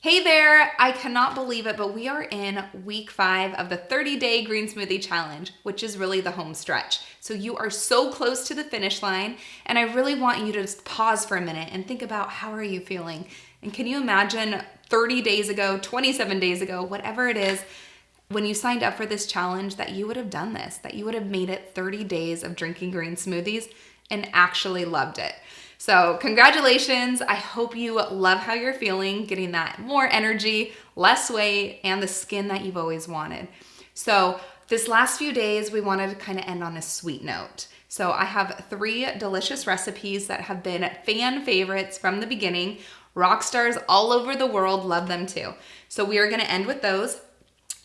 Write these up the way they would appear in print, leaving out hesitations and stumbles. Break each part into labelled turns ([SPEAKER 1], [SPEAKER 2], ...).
[SPEAKER 1] Hey there, I cannot believe it, but we are in week 5 of the 30-day green smoothie challenge, which is really the home stretch. So you are so close to the finish line, and I really want you to just pause for a minute and think about how are you feeling? And can you imagine 30 days ago, 27 days ago, whatever it is, when you signed up for this challenge that you would have done this, that you would have made it 30 days of drinking green smoothies and actually loved it. So congratulations. I hope you love how you're feeling, getting that more energy, less weight, and the skin that you've always wanted. So this last few days, we wanted to kind of end on a sweet note. So I have 3 delicious recipes that have been fan favorites from the beginning. Rock stars all over the world love them too. So we are gonna end with those.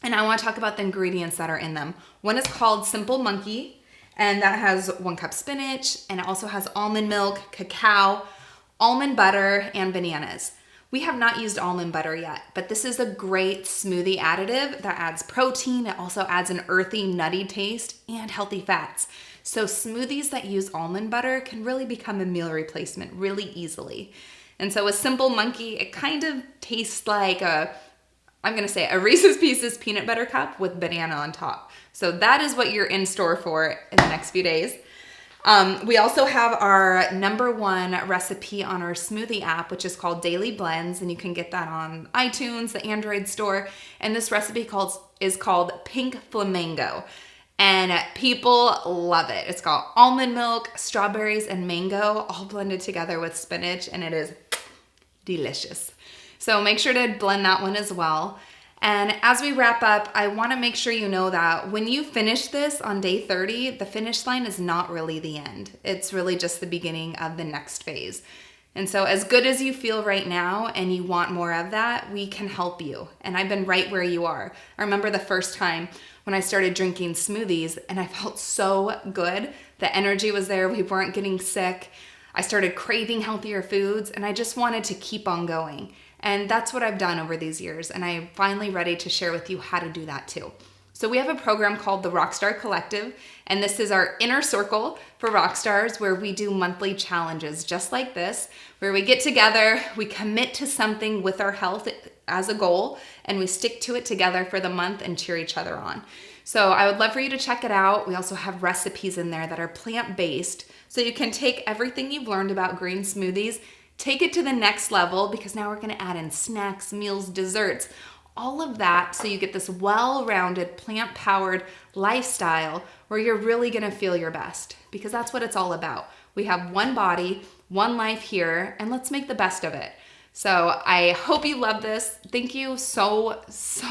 [SPEAKER 1] And I wanna talk about the ingredients that are in them. One is called Simple Monkey, and that has 1 cup spinach, and it also has almond milk, cacao, almond butter, and bananas. We have not used almond butter yet, but this is a great smoothie additive that adds protein. It also adds an earthy, nutty taste and healthy fats. So smoothies that use almond butter can really become a meal replacement really easily. And so with Simple Monkey, it kind of tastes like a Reese's Pieces peanut butter cup with banana on top. So that is what you're in store for in the next few days. We also have our #1 recipe on our smoothie app, which is called Daily Blends, and you can get that on iTunes, the Android store. And this recipe is called Pink Flamingo. And people love it. It's got almond milk, strawberries, and mango all blended together with spinach, and it is delicious. So make sure to blend that one as well. And as we wrap up, I want to make sure you know that when you finish this on day 30, the finish line is not really the end. It's really just the beginning of the next phase. And so as good as you feel right now and you want more of that, we can help you. And I've been right where you are. I remember the first time when I started drinking smoothies and I felt so good. The energy was there. We weren't getting sick. I started craving healthier foods and I just wanted to keep on going. And that's what I've done over these years, and I'm finally ready to share with you how to do that too. So we have a program called the Rockstar Collective, and this is our inner circle for rock stars where we do monthly challenges just like this, where we get together, we commit to something with our health as a goal, and we stick to it together for the month and cheer each other on. So I would love for you to check it out. We also have recipes in there that are plant-based, so you can take everything you've learned about green smoothies, take it to the next level, because now we're gonna add in snacks, meals, desserts, all of that, so you get this well-rounded, plant-powered lifestyle where you're really gonna feel your best, because that's what it's all about. We have one body, one life here, and let's make the best of it. So I hope you love this. Thank you so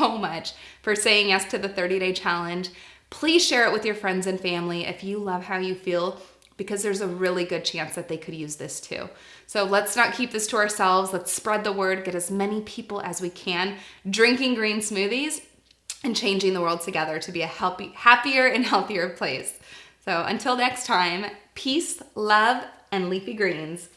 [SPEAKER 1] much for saying yes to the 30-day challenge. Please share it with your friends and family if you love how you feel, because there's a really good chance that they could use this too. So let's not keep this to ourselves. Let's spread the word, get as many people as we can drinking green smoothies and changing the world together to be a happier and healthier place. So until next time, peace, love, and leafy greens.